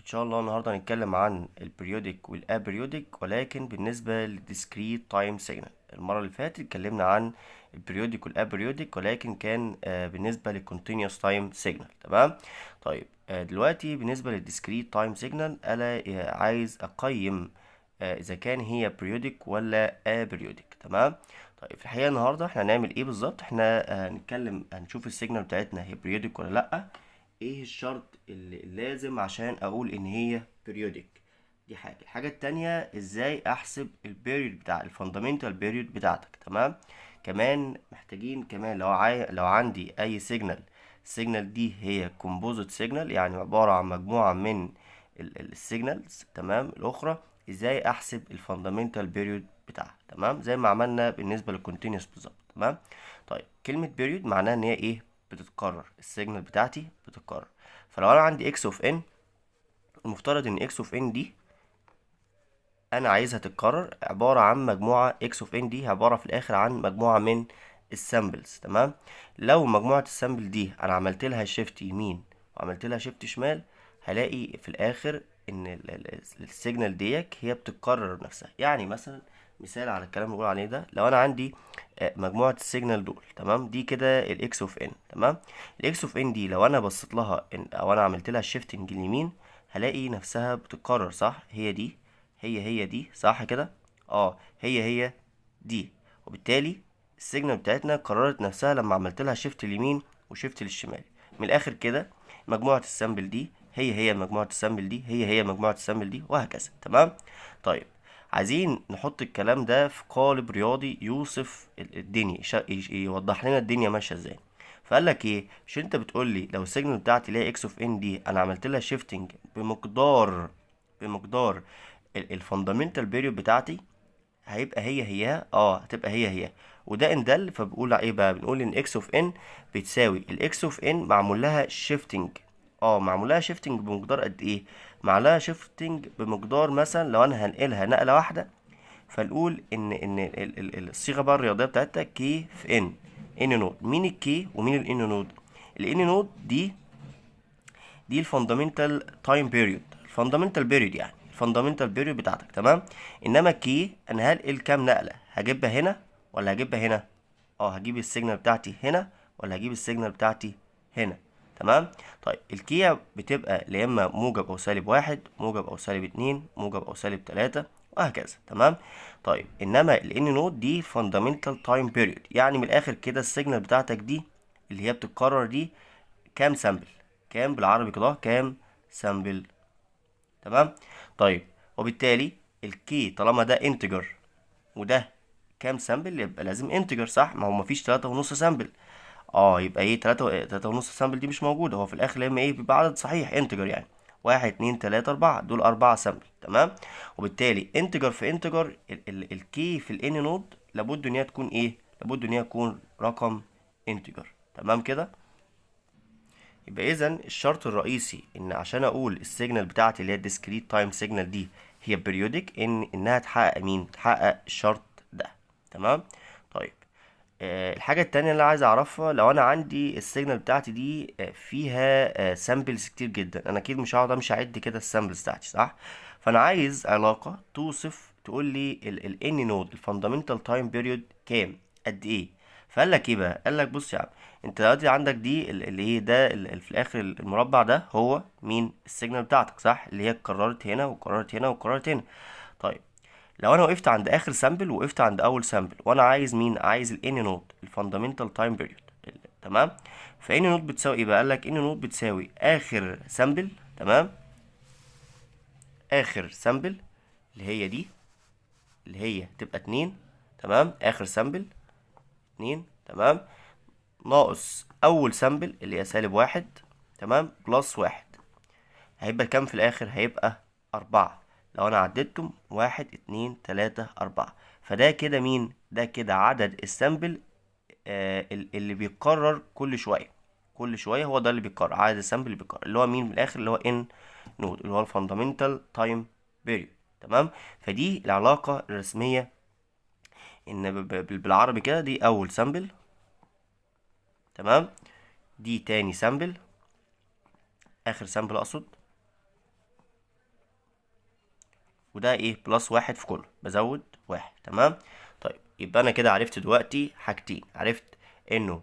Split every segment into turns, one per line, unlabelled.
ان شاء الله النهارده هنتكلم عن البريودك والابريودك، ولكن بالنسبه للديسكريت تايم سيجنال. المره اللي فاتت اتكلمنا عن البريودك والابريودك، ولكن كان بالنسبه للكونتينوس تايم سيجنال. تمام. طيب دلوقتي بالنسبه للديسكريت تايم سيجنال انا عايز اقيم اذا كان هي بريودك ولا ابريودك. تمام. طيب في الحقيقه النهارده احنا هنعمل ايه بالظبط؟ احنا هنشوف السيجنال بتاعتنا هي بريودك ولا لا. ايه الشرط اللي لازم عشان اقول ان هي periodic؟ دي الحاجة التانية، ازاي احسب البيريود بتاع الفاندامنتال بيريود بتاعتك. تمام. كمان محتاجين كمان لو عندي اي سيجنال، السيجنال دي هي كومبوزيت سيجنال، يعني عبارة عن مجموعة من السيجنالز تمام الاخرى، ازاي احسب الفاندامنتال بيريود بتاعها. تمام، زي ما عملنا بالنسبة للكونتينوس بالظبط. تمام. طيب كلمة بيريود معناها ان هي ايه؟ بتتكرر، السيجنال بتاعتي بتتكرر. فلو انا عندي اكس اوف ان، المفترض ان اكس اوف ان دي انا عايزها تتكرر، عبارة عن مجموعة اكس اوف ان دي عبارة في الاخر عن مجموعة من السامبلز. تمام. لو مجموعة السامبل دي انا عملت لها شيفت يمين وعملت لها شيفت شمال، هلاقي في الاخر ان السيجنال ديك هي بتتكرر نفسها. يعني مثلا مثال على الكلام اللي بقول عليه ده، لو انا عندي مجموعة السيجنال دول، تمام، دي كده الاكس اوف ان. تمام. الاكس اوف ان دي لو انا بصيت لها او انا عملت لها شيفتنج اليمين، هلاقي نفسها بتتكرر. صح، هي دي هي دي، صح كده؟ اه، هي دي. وبالتالي السيجنال بتاعتنا قررت نفسها لما عملت لها شيفت اليمين وشيفت للشمال. من الاخر كده مجموعة السامبل دي هي مجموعة السامبل دي هي مجموعة السامبل دي، وهكذا. تمام. طيب عايزين نحط الكلام ده في قالب رياضي يوصف الدنيا، يوضح لنا الدنيا ماشيه ازاي. فقال لك ايه؟ مش انت بتقول لي لو السيجنال بتاعتي اللي هي اكس اوف ان دي انا عملت لها شيفتنج بمقدار الفاندامنتال بيريود بتاعتي، هيبقى هي هتبقى هي. وده ان دل فبقول ايه بقى؟ بنقول ان اكس اوف ان بتساوي الاكس اوف ان معمول لها شيفتنج. معمول لها شيفتنج بمقدار قد ايه؟ معمول لها شيفتنج بمقدار، مثلا لو انا هنقلها نقله واحده، فنقول ان الصيغه بقى الرياضيه بتاعتها كي في ان نود. مين الكي ومين الان نود؟ الان نود دي الفاندامنتال تايم بيريود، الفاندامنتال بيريود يعني الفاندامنتال بيريود بتاعتك. تمام. انما الكي انا هنقل كام نقله، هجيبها هنا ولا هجيبها هنا؟ هجيب السيجنال بتاعتي هنا ولا هجيب السيجنال بتاعتي هنا؟ تمام. طيب الكيا بتبقى يا اما موجب او سالب واحد، موجب او سالب اتنين، موجب او سالب تلاتة، وهكذا. تمام. طيب انما ال n نود دي fundamental time period، يعني من الاخر كده السيجنال بتاعتك دي اللي هي بتتكرر دي كام سامبل؟ كام بالعربي كده؟ كام سامبل؟ تمام. طيب وبالتالي الكي طالما ده انتجر وده كام سامبل، يبقى لازم انتجر، صح؟ ما هو مفيش 3.5 سامبل. يبقى ايه؟ 3.5 سامبل دي مش موجودة. هو في الاخر لما ايه بيبقى عدد صحيح انتجر، يعني 1 2 3 4، دول 4 سامبل. تمام. وبالتالي انتجر في انتجر، الكي في الان نود لابد ان هي تكون ايه؟ لابد ان هي تكون رقم انتجر. تمام كده. يبقى اذا الشرط الرئيسي ان عشان اقول السيجنال بتاعتي اللي هي الديسكريت تايم سيجنال دي هي بيريودك، انها تحقق مين؟ تحقق الشرط ده. تمام. طيب الحاجة التانية اللي عايز اعرفها، لو انا عندي السيجنال بتاعتي دي فيها سامبلز كتير جدا، انا اكيد مش هقعد امشي اعد كده السامبلز بتاعتي، صح؟ فانا عايز علاقة توصف تقول لي ال n نود الفاندامنتال تايم بيريود كام، قد ايه. فقال لك ايه بقى؟ قال لك بص يا عم، انت دلوقتي عندك دي اللي ايه ده في الاخر المربع ده هو مين؟ السيجنال بتاعتك، صح؟ اللي هي اتكررت هنا واتكررت هنا واتكررت هنا. طيب لو انا وقفت عند اخر سامبل وقفت عند اول سامبل، وانا عايز مين؟ عايز ال n نود الفاندامنتال تايم بيريود. تمام. ف n نود بتساوي ايه بقى؟ قال لك n نود بتساوي اخر سامبل. تمام. اخر سامبل اللي هي دي، اللي هي تبقى 2. تمام. اخر سامبل 2. تمام. ناقص اول سامبل اللي هي -1. تمام. بلس 1، هيبقى كام في الاخر؟ هيبقى 4. لو انا عديتهم 1 2 3 4، فده كده مين؟ ده كده عدد السامبل اللي بيتكرر كل شويه. كل شويه هو ده اللي بيتكرر، عدد السامبل اللي بيتكرر، اللي هو مين من الاخر؟ اللي هو ان نود، اللي هو الفاندامنتال تايم بيريود. تمام. فدي العلاقه الرسميه، ان بالعربي كده دي اول سامبل. تمام. دي تاني سامبل، اخر سامبل اقصد. وده ايه بلس واحد في كله، بزود واحد. تمام. طيب يبقى انا كده عرفت دلوقتي حاجتين، عرفت انه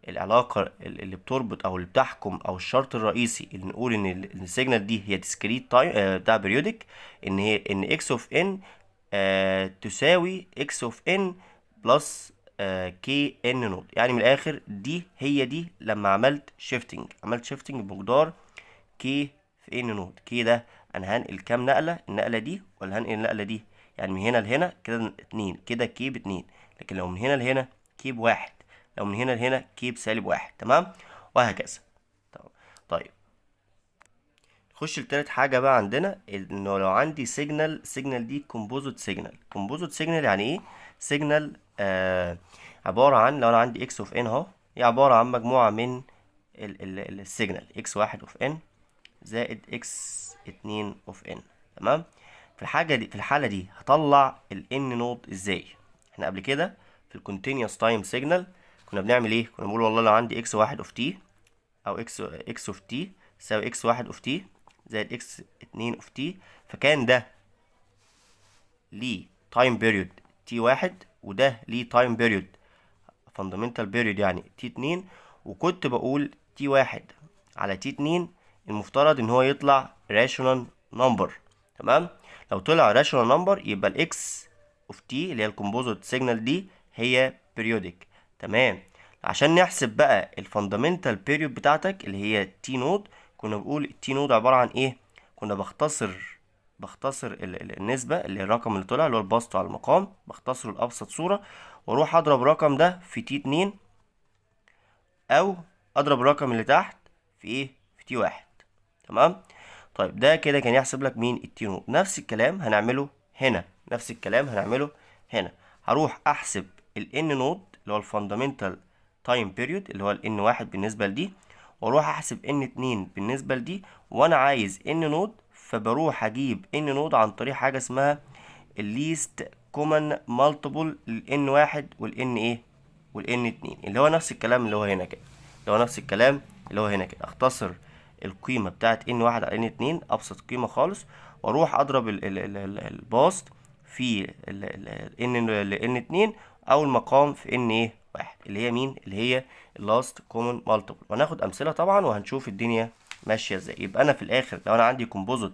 العلاقة اللي بتربط او اللي بتحكم او الشرط الرئيسي اللي نقول ان السيجنال دي هي discrete تايم بتاع بريودك، ان هي ان x of n تساوي x of n بلس كي ان نود. يعني من الاخر دي هي دي لما عملت شيفتنج بمقدار كي في ان نود. كي ده انا هنقل كام نقله، النقله دي ولا هنقل النقله دي؟ يعني من هنا لهنا كده اتنين، كده كي باتنين. لكن لو من هنا لهنا كي بواحد، لو من هنا لهنا كي بسالب واحد. تمام، وهكذا. طيب نخش لتالت حاجه بقى عندنا، انه لو عندي سيجنال دي كومبوزيت سيجنال يعني ايه؟ سيجنال عباره عن، لو انا عندي اكس اوف ان اهو، هي عباره عن مجموعه من السيجنال اكس واحد اوف ان زائد اكس اتنين اوف ان. تمام. في الحالة دي هطلع ال n نود ازاي؟ احنا قبل كده في ال continuous time signal كنا بنعمل ايه؟ كنا بنقول والله لو عندي x واحد اوف t او x اوف t يساوي x واحد اوف t زائد x اتنين اوف t، فكان ده ليه time period t واحد وده ليه time period fundamental period يعني t اتنين، وكنت بقول t واحد على t اتنين المفترض ان هو يطلع rational number. تمام. لو طلع rational number يبقى ال x of t اللي هي الكومبوزيت سيجنال دي هي periodic. تمام. عشان نحسب بقى الفاندامنتال بيريود بتاعتك اللي هي t نود، كنا بنقول ال t نود عبارة عن ايه؟ كنا بختصر النسبة اللي هي الرقم اللي طلع اللي هو البسط على المقام، بختصره لأبسط صورة واروح اضرب الرقم ده في t اتنين، او اضرب الرقم اللي تحت في ايه؟ في t واحد. تمام. طيب ده كده كان يحسب لك مين؟ التي نود. نفس الكلام هنعمله هنا. هروح احسب ال n نود اللي هو الفاندامنتال تايم بيريود اللي هو ال n واحد بالنسبه لدي، واروح احسب n اتنين بالنسبه لدي، وانا عايز n نود فبروح اجيب n نود عن طريق حاجه اسمها الليست كومن مالتيبل لل n واحد وال n ايه وال n اتنين، اللي هو نفس الكلام اللي هو هنا كده، اختصر القيمة بتاعت n واحد على n اتنين، أبسط قيمة خالص، وأروح أضرب الباست في n اتنين أو المقام في n ايه واحد، اللي هي مين؟ اللي هي last common multiple. وهناخد أمثلة طبعا وهنشوف الدنيا ماشية ازاي. يبقى أنا في الآخر لو أنا عندي composite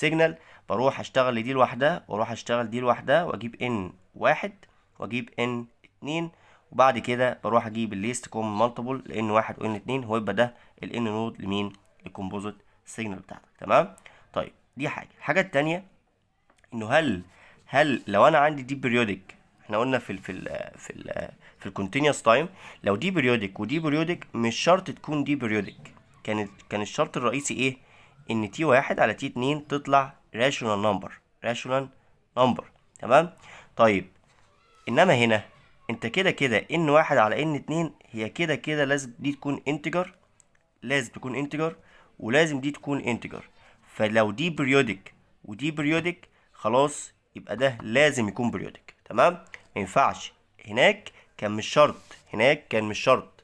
signal بروح أشتغل لدي لوحدها وأروح أشتغل دي لوحدها وأجيب n واحد وأجيب n اتنين، وبعد كده بروح أجيب الليست كومن مالتيبل ل n واحد و n اتنين، ويبقى ده ال n نود لمين؟ الكومبوزيت سيجنال بتاعتك. تمام. طيب دي الحاجه التانية انه هل لو انا عندي دي بيريودك، احنا قلنا في الكونتينوس تايم لو دي بيريودك ودي بيريودك مش شرط تكون دي بيريودك، كان الشرط الرئيسي ايه؟ ان تي واحد على تي اتنين تطلع راشونال نمبر. تمام. طيب انما هنا انت كده ان واحد على ان اتنين هي كده لازم دي تكون انتجر، ولازم دي تكون انتجر. فلو دي بريودك ودي بريودك خلاص يبقى ده لازم يكون بريودك. تمام. ما ينفعش هناك كان مش شرط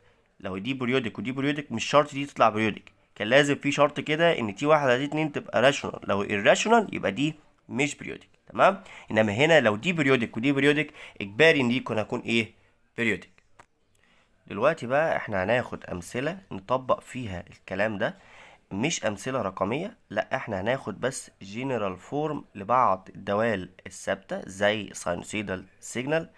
لو دي بريودك ودي بريودك مش شرط دي تطلع بريودك، كان لازم في شرط كده ان تي واحد على تي اتنين تبقى راشونال، لو irrational يبقى دي مش بريودك. تمام. انما هنا لو دي بريودك ودي بريودك اجباري ان دي هتكون ايه؟ بريودك. دلوقتي بقى احنا هناخد امثلة نطبق فيها الكلام ده، مش امثلة رقمية، لا احنا هناخد بس جنرال فورم لبعض الدوال الثابتة زي ساينوسيدال سيجنال،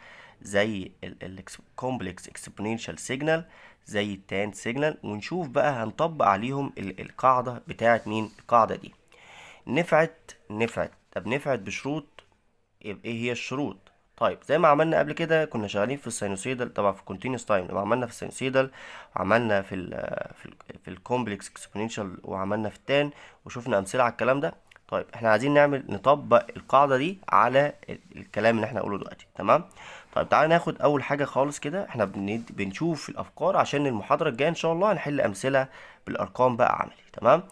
زي الكومبلكس اكسبوننشال سيجنال، زي التان سيجنال، ونشوف بقى هنطبق عليهم القاعدة بتاعت مين؟ القاعدة دي نفعت. طب نفعت بشروط، يبقى ايه هي الشروط؟ طيب زي ما عملنا قبل كده كنا شغالين في الساينوسيدال طبعا في كونتينوس تايم، لما عملنا في الساينوسيدال وعملنا في الكومبلكس اكسبوننشال وعملنا في التان وشوفنا امثله على الكلام ده. طيب احنا عايزين نطبق القاعده دي على الكلام اللي احنا هنقوله دلوقتي. تمام. طيب تعالى ناخد اول حاجه خالص كده، احنا بنشوف الافكار عشان المحاضره الجايه ان شاء الله هنحل امثله بالارقام بقى عملي. تمام.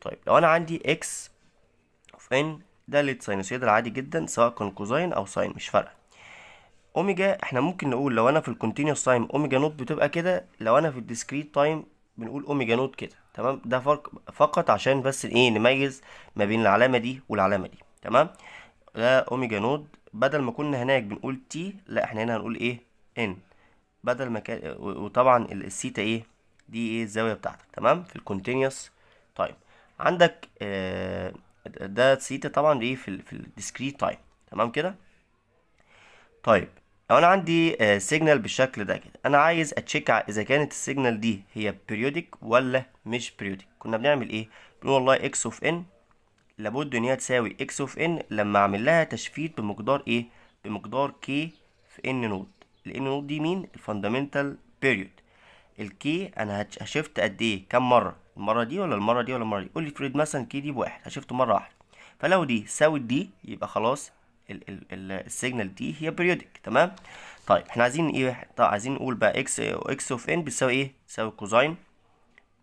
طيب لو انا عندي اكس اوف ان ده الساينوسويدال عادي جدا سواء كان كوزاين او ساين مش فارقه. اوميجا احنا ممكن نقول لو انا في الكونتينوس تايم اوميجا نوت بتبقى كده، لو انا في الديسكريت تايم بنقول اوميجا نوت كده. تمام. ده فرق فقط عشان بس ايه نميز ما بين العلامه دي والعلامه دي. تمام. ده اوميجا نود، بدل ما كنا هناك بنقول تي، لا احنا هنا هنقول ايه؟ ان. بدل ما كان، وطبعا الثيتا ايه؟ دي ايه الزاويه بتاعتك، تمام، في الكونتينوس تايم. عندك ده ثيتا طبعا ايه في الديسكريت تايم، تمام كده. طيب لو انا عندي سيجنال بالشكل ده كده، انا عايز اتشيك اذا كانت السيجنال دي هي بيريودك ولا مش بيريودك. كنا بنعمل ايه؟ بنقول والله اكس اوف ان لابد ان هي تساوي اكس اوف ان لما اعمل لها تشفيت بمقدار ايه؟ بمقدار كي في ان نود. الان نود دي مين؟ الفاندامنتال بيريود. الكي انا هشفت قد ايه؟ كم مره؟ المره دي ولا المره دي ولا المره دي؟ قول لي فريد مثلا كي دي بواحد، هشفته مره واحده. فلو دي ساوت دي يبقى خلاص السيجنال دي هي بيريودك، تمام. طيب احنا عايزين ايه؟ طيب عايزين نقول بقى اكس اوف ان بتساوي ايه؟ تساوي كوزاين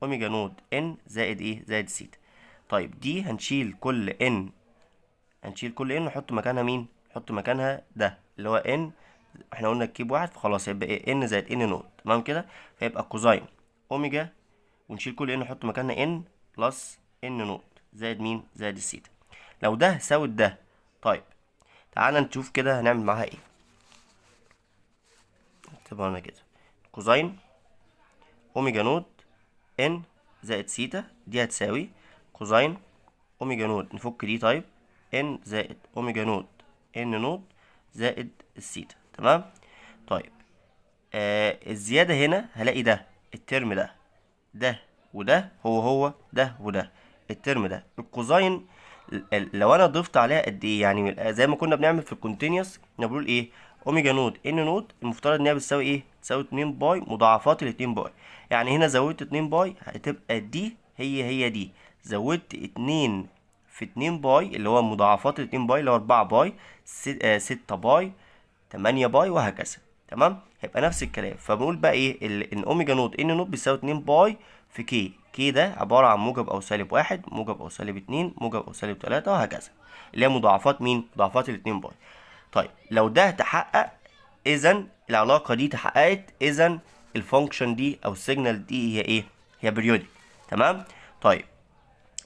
اوميجا نود ان زائد ايه؟ زائد سيتا. طيب دي هنشيل كل ان، نحط مكانها مين؟ نحط مكانها ده اللي هو ان. احنا قلنا الكيب واحد، فخلاص هيبقى ايه؟ ان زائد ان نود، تمام كده. فيبقى كوزاين اوميجا، ونشيل كل ان نحط مكانها ان بلس ان نود زائد مين؟ زائد السيتا. لو ده ساوت ده، طيب تعالى نشوف كده هنعمل معاها ايه. نكتبها هنا كده، كوزاين اوميجا نود ان زائد سيتا، دي هتساوي كوزاين اوميجا نود، نفك دي طيب، ان زائد اوميجا نود ان نود زائد السيتا، تمام. طيب الزيادة هنا هلاقي ده الترم ده وده هو ده وده الترم ده. الكوزاين لو انا ضفت عليها قد ايه؟ يعني زي ما كنا بنعمل في الكونتينوس، كنا بنقول ايه؟ اوميجا نود ان نود المفترض ان هي بتساوي ايه؟ تساوي 2 باي مضاعفات ال 2 باي. يعني هنا زودت 2 باي هتبقى دي هي دي، زودت 2 في 2 باي اللي هو مضاعفات ال 2 باي اللي هو 4 باي 6 باي 8 باي وهكذا، تمام. هيبقى نفس الكلام. فبنقول بقى ايه؟ ان اوميجا نود ان نود بيساوي 2 باي في كي. كي ده عبارة عن موجب او سالب واحد، موجب او سالب اتنين، موجب او سالب تلاتة وهكذا، اللي هي مضاعفات مين؟ مضاعفات الاتنين باي. طيب لو ده تحقق، اذا العلاقة دي تحققت، اذا الفانكشن دي او السيجنال دي هي ايه؟ هي بريودك، تمام. طيب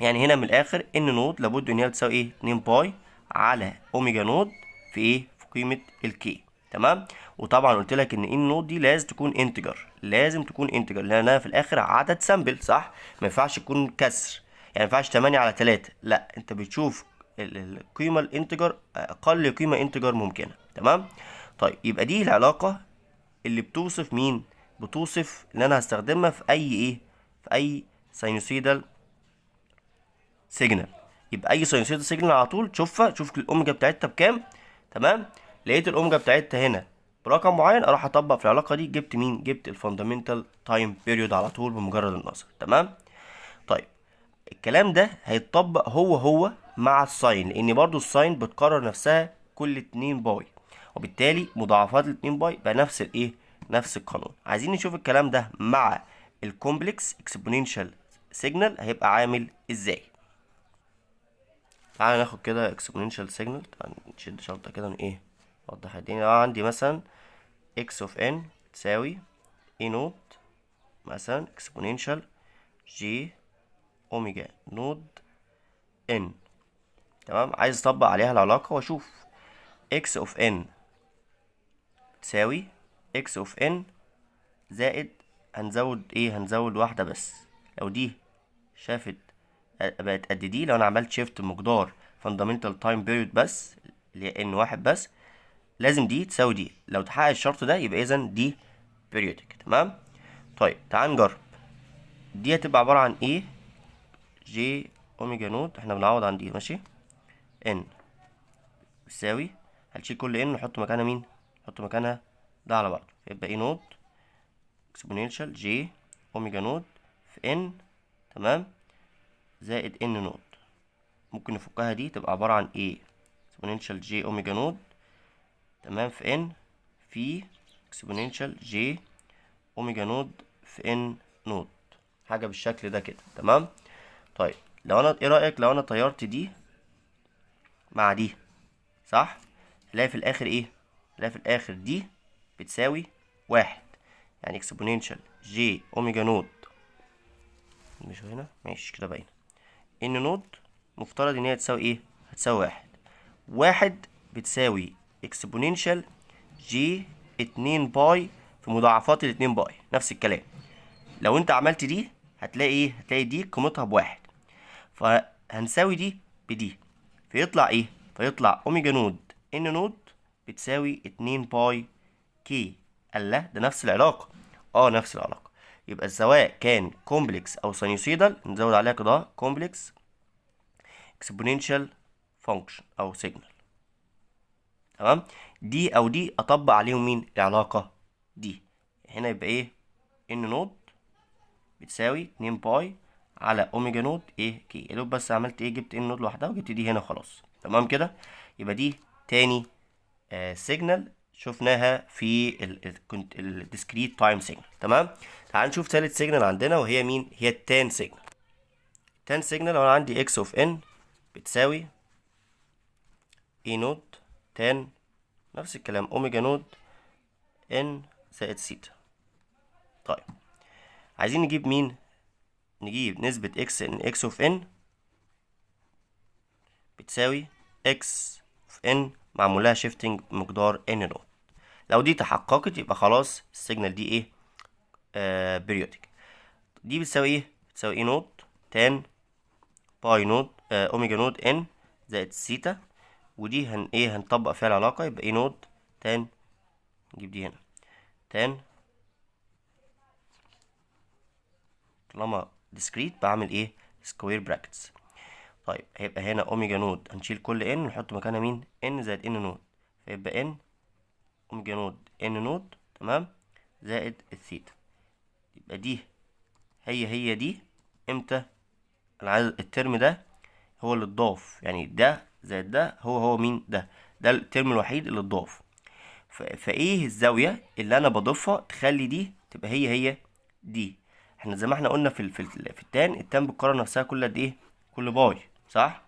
يعني هنا من الاخر ان نود لابد ان هي بتساوي ايه؟ 2 باي على اوميجا نود في ايه؟ في قيمه الكي، تمام. وطبعا قلت لك ان نود دي لازم تكون انتجر، لازم تكون انتجر لانها في الاخر عدد سامبل، صح؟ ما ينفعش تكون كسر، يعني ما ينفعش 8 على 3، لا انت بتشوف القيمه الانتجر اقل قيمه انتجر ممكنه، تمام. طيب يبقى دي العلاقه اللي بتوصف مين؟ بتوصف اللي انا هستخدمها في اي ايه؟ في اي ساينوسيدال سيجنال. يبقى اي ساينوسويدال سيجنال على طول تشوفها، تشوف الاوميجا بتاعتها بكام، تمام. لقيت الاوميجا بتاعتها هنا برقم معين، اروح اطبق في العلاقه دي، جبت مين؟ جبت الفاندامنتال تايم بيريود على طول بمجرد النظر، تمام. طيب الكلام ده هيتطبق هو مع الساين، لان برضو الساين بتكرر نفسها كل 2 باي، وبالتالي مضاعفات ال 2 باي بقى نفس الايه؟ نفس القانون. عايزين نشوف الكلام ده مع الكومبلكس اكسبوننشال سيجنال هيبقى عامل ازاي. تعالى ناخد كده exponential signal، تعالى نشد شرطة كده ايه نوضح الدنيا. لو عندي مثلا x of n تساوي e نود مثلا exponential j اوميجا نود n، تمام. عايز اطبق عليها العلاقة واشوف x of n تساوي x of n زائد، هنزود ايه؟ هنزود واحدة بس. لو دي شافت بقت قد دي، لو انا عملت شيفت مقدار fundamental time period بس اللي هي ان واحد بس، لازم دي تساوي دي. لو تحقق الشرط ده يبقى اذا دي periodic، تمام. طيب تعال نجرب. دي هتبقى عبارة عن ايه؟ جي اوميجا نود، احنا بنعوض عن دي، ماشي. ان بتساوي، هنشيل كل ان نحط مكانها مين؟ نحط مكانها ده على بعض، يبقى ايه نود اكسبوننشال جي اوميجا نود في ان، تمام، زائد ان نود. ممكن نفكها دي تبقى عبارة عن ايه؟ اكسبوننشال جي اوميجا نود، تمام، في ان في اكسبوننشال جي اوميجا نود في ان نود، حاجه بالشكل ده كده، تمام. طيب لو انا، ايه رايك لو انا طيرت دي مع دي؟ صح، هلاقي في الاخر ايه؟ هلاقي في الاخر دي بتساوي واحد، يعني اكسبوننشال جي اوميجا نود، مش هنا ماشي كده باينه، ان نود مفترض ان هي تساوي ايه؟ هتساوي واحد، واحد بتساوي اكسبوننشال جي 2 باي في مضاعفات ال 2 باي، نفس الكلام. لو انت عملت دي هتلاقي ايه؟ هتلاقي دي قيمتها بواحد، فهنساوي دي بدي، فيطلع ايه؟ فيطلع اوميجا نود ان نود بتساوي 2 باي كي. الله، ده نفس العلاقة. نفس العلاقة. يبقى سواء كان كومبلكس او سينوسيدال نزود عليها كده كومبلكس اكسبوننشال فانكشن او سيجنال. تمام. دي او دي اطبق عليهم مين؟ العلاقة دي. هنا يبقى ايه؟ ان نود بتساوي 2 باي على اوميجا نود ايه كي. يا دوب بس عملت ايه؟ جبت ان نود لوحدها وجبت دي هنا خلاص. تمام كده. يبقى دي تاني سيجنال شفناها في الديسكريت تايم سيجنال. تمام. تعال نشوف ثالث سيجنال عندنا، وهي مين؟ هي التان سيجنال. التان سيجنال لو انا عندي اكس اوف ان بتساوي اي نود تان، نفس الكلام، اوميجا نود ان زائد سيتا. طيب عايزين نجيب مين؟ نجيب نسبة اكس ان اكس اوف ان بتساوي اكس اوف ان معمول لها شيفتنج مقدار ان نود. لو دي تحققت يبقى خلاص السيجنال دي ايه؟ بيريودك. دي بتساوي ايه؟ بتساوي اي نود تان باي نود اوميجا نود ان زائد سيتا. ودي هنطبق فيها العلاقة، يبقى اي نود تان، نجيب دي هنا تان، طالما ديسكريت بعمل ايه؟ سكوير براكتس. طيب هيبقى هنا اوميجا نود هنشيل كل ان ونحط مكانها مين؟ ان زائد ان نود، فيبقى ان اوميجا نود ان نود، تمام، زائد الثيتا. يبقى دي هي دي امتى؟ انا عايز الترم ده هو اللي اتضاف، يعني ده زائد ده هو مين؟ ده الترم الوحيد اللي اتضاف. فايه الزاويه اللي انا بضيفها تخلي دي تبقى هي دي؟ احنا زي ما احنا قلنا في التان بتكرر نفسها كل قد ايه؟ كل باي، صح؟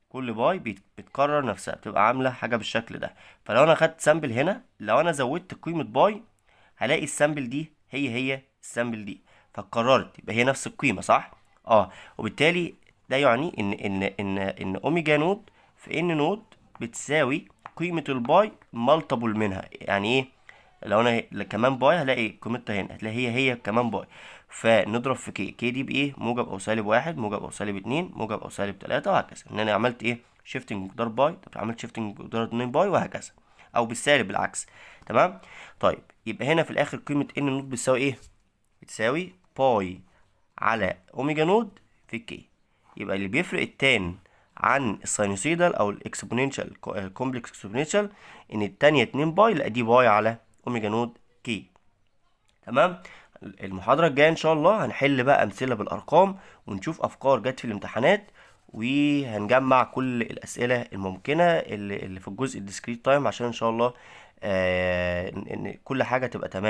كل باي بتكرر نفسها، بتبقى عامله حاجه بالشكل ده. فلو انا خدت سامبل هنا، لو انا زودت قيمه باي هلاقي السامبل دي هي السامبل دي، فاتكررت، يبقى هي نفس القيمه، صح؟ وبالتالي ده يعني ان اوميجا نود في ان نود بتساوي قيمه الباي مالتيبل منها. يعني ايه؟ لو انا كمان باي هلاقي قيمتها هنا، هتلاقي هي كمان باي. فنضرب في كي دي بايه؟ موجب او سالب واحد، موجب او سالب اتنين، موجب او سالب تلاتة، وهكذا. ان انا عملت ايه؟ شيفتنج مقدار باي، طب عملت شيفتنج مقدار 2 باي، وهكذا، او بالسالب بالعكس. تمام. طيب يبقى هنا في الاخر قيمه ان نود بتساوي ايه؟ بتساوي باي على اوميجا نود في كي. يبقى اللي بيفرق التان عن الساينوسيدال او الاكسبوننشال كومبلكس اكسبوننشال ان التانية 2 باي، لا دي باي على اوميجا نود كي. تمام. المحاضرة الجاية ان شاء الله هنحل بقى امثلة بالارقام، ونشوف افكار جت في الامتحانات، وهنجمع كل الاسئلة الممكنة اللي في الجزء الديسكريت تايم، عشان ان شاء الله ان كل حاجة تبقى تمام.